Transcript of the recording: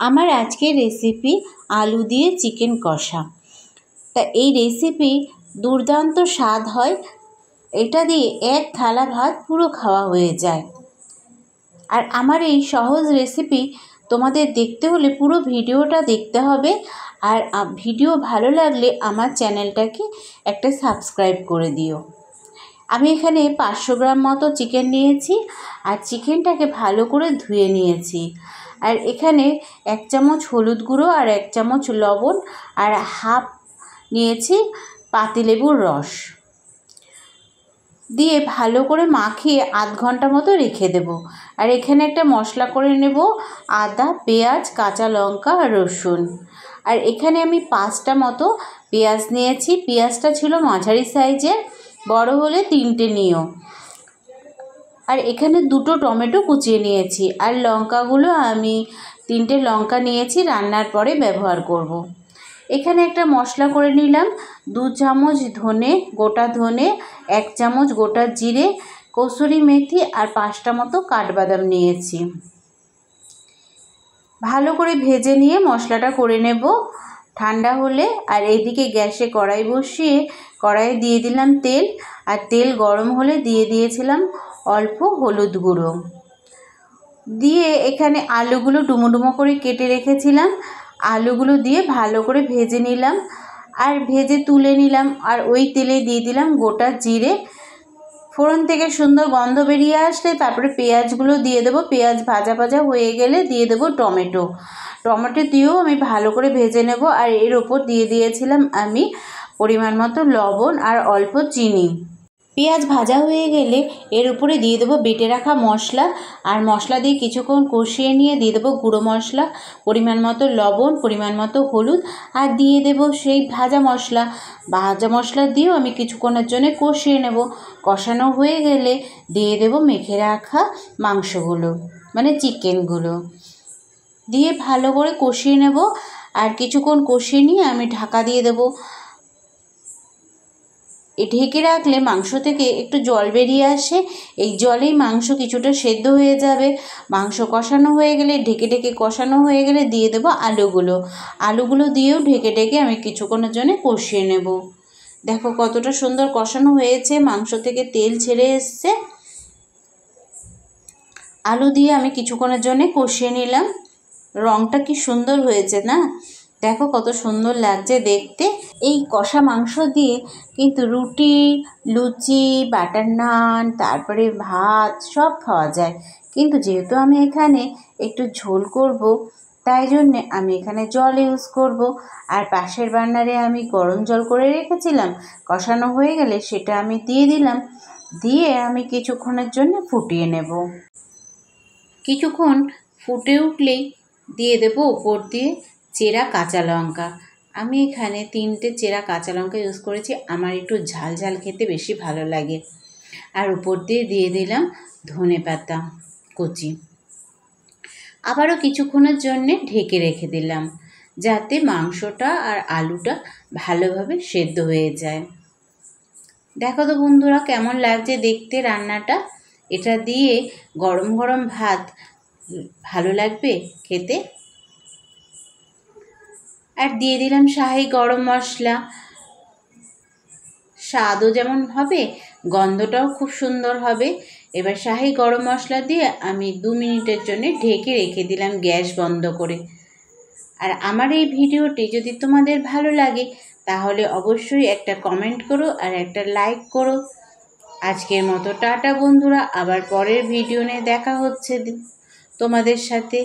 আমার আজকের রেসিপি আলু দিয়ে চিকেন কষা। তা এই রেসিপি দুর্দান্ত স্বাদ হয়, এটা দিয়ে এক থালা ভাত পুরো খাওয়া হয়ে যায়। আর আমার এই সহজ রেসিপি তোমাদের দেখতে হলে পুরো ভিডিওটা দেখতে হবে। আর ভিডিও ভালো লাগলে আমার চ্যানেলটাকে একটা সাবস্ক্রাইব করে দিও। আমি এখানে 500 গ্রাম মতো চিকেন নিয়েছি আর চিকেনটাকে ভালো করে ধুয়ে নিয়েছি। আর এখানে 1 চামচ হলুদ গুঁড়ো আর 1 চামচ লবণ আর হাফ নিয়েছি পাতিলেবুর রস দিয়ে ভালো করে মাখিয়ে আধ ঘন্টা মতো রেখে দেব। আর এখানে একটা মশলা করে নেব, আদা, পেঁয়াজ, কাঁচা লঙ্কা আর রসুন। আর এখানে আমি 5টা মতো পেঁয়াজ নিয়েছি। পেঁয়াজটা ছিল মাঝারি সাইজের, বড় হলে 3টে নিও। আর এখানে 2টো টমেটো কুচিয়ে নিয়েছি। আর লঙ্কাগুলো আমি 3টে লঙ্কা নিয়েছি, রান্নার পরে ব্যবহার করব। এখানে একটা মশলা করে নিলাম, 2 চামচ ধনে, গোটা ধনে, 1 চামচ গোটা জিরে, কসুরি মেথি আর 5টা মতো কাঠবাদাম নিয়েছি। ভালো করে ভেজে নিয়ে মশলাটা করে নেব ঠান্ডা হলে। আর এদিকে গ্যাসে কড়াই বসিয়ে কড়াইয়ে দিয়ে দিলাম তেল। আর তেল গরম হলে দিয়ে দিয়েছিলাম অল্প হলুদ গুঁড়ো, দিয়ে এখানে আলুগুলো ডুমো ডুমো করে কেটে রেখেছিলাম, আলুগুলো দিয়ে ভালো করে ভেজে নিলাম। আর ভেজে তুলে নিলাম। আর ওই তেলে দিয়ে দিলাম গোটা জিরে। ফোড়ন থেকে সুন্দর গন্ধ বেরিয়ে আসলে তারপরে পেঁয়াজগুলো দিয়ে দেবো। পেঁয়াজ ভাজা ভাজা হয়ে গেলে দিয়ে দেবো টমেটো। টমেটো দিয়েও আমি ভালো করে ভেজে নেব। আর এর ওপর দিয়ে দিয়েছিলাম আমি পরিমাণ মতো লবণ আর অল্প চিনি। পেঁয়াজ ভাজা হয়ে গেলে এর উপরে দিয়ে দেবো বেটে রাখা মশলা। আর মশলা দিয়ে কিছুক্ষণ কষিয়ে নিয়ে দিয়ে দেবো গুঁড়ো মশলা, পরিমাণ মতো লবণ, পরিমাণ মতো হলুদ, আর দিয়ে দেবো সেই ভাজা মশলা। ভাজা মশলা দিয়েও আমি কিছুক্ষণের জন্য কষিয়ে নেব। কষানো হয়ে গেলে দিয়ে দেবো মেখে রাখা মাংসগুলো, মানে চিকেনগুলো দিয়ে ভালো করে কষিয়ে নেব। আর কিছুক্ষণ কষিয়ে নিয়ে আমি ঢাকা দিয়ে দেবো। ঢেকে রাখলে মাংস থেকে একটু জল বেরিয়ে আসে, এই জলেই মাংস কিছুটা সেদ্ধ হয়ে যাবে। মাংস কষানো হয়ে গেলে ঢেকে ঢেকে কষানো হয়ে গেলে দিয়ে দেবো আলুগুলো দিয়েও ঢেকে ঢেকে আমি কিছুক্ষণের জন্য কষিয়ে নেব। দেখো কতটা সুন্দর কষানো হয়েছে, মাংস থেকে তেল ছেড়ে এসছে। আলু দিয়ে আমি কিছুক্ষণের জন্য কষিয়ে নিলাম। রঙটা কি সুন্দর হয়েছে না? দেখো কত সুন্দর লাগছে দেখতে। এই কষা মাংস দিয়ে কিন্তু রুটি, লুচি, বাটার নান, তারপরে ভাত সব খাওয়া যায়। কিন্তু যেহেতু আমি এখানে একটু ঝোল করব, তাই জন্যে আমি এখানে জল ইউজ করব। আর পাশের বার্নারে আমি গরম জল করে রেখেছিলাম, কষানো হয়ে গেলে সেটা আমি দিয়ে দিলাম। দিয়ে আমি কিছুক্ষণের জন্য ফুটিয়ে নেব। কিছুক্ষণ ফুটে উঠলেই দিয়ে দেবো উপর দিয়ে চেরা কাঁচা লঙ্কা। আমি এখানে 3টে চেরা কাঁচা লঙ্কা ইউজ করেছি, আমার একটু ঝাল ঝাল খেতে বেশি ভালো লাগে। আর উপর দিয়ে দিয়ে দিলাম ধনেপাতা কুচি। আবারও কিছুক্ষণের জন্যে ঢেকে রেখে দিলাম, যাতে মাংসটা আর আলুটা ভালোভাবে সেদ্ধ হয়ে যায়। দেখো তো বন্ধুরা কেমন লাগছে দেখতে রান্নাটা। এটা দিয়ে গরম গরম ভাত ভালো লাগবে খেতে। আর দিয়ে দিলাম শাহি গরম মশলা, স্বাদও যেমন হবে, গন্ধটাও খুব সুন্দর হবে। এবার শাহি গরম মশলা দিয়ে আমি 2 মিনিটের জন্য ঢেকে রেখে দিলাম গ্যাস বন্ধ করে। আর আমার এই ভিডিওটি যদি তোমাদের ভালো লাগে তাহলে অবশ্যই একটা কমেন্ট করো আর একটা লাইক করো। আজকের মতো টাটা বন্ধুরা, আবার পরের ভিডিও নিয়ে দেখা হচ্ছে তোমাদের সাথে।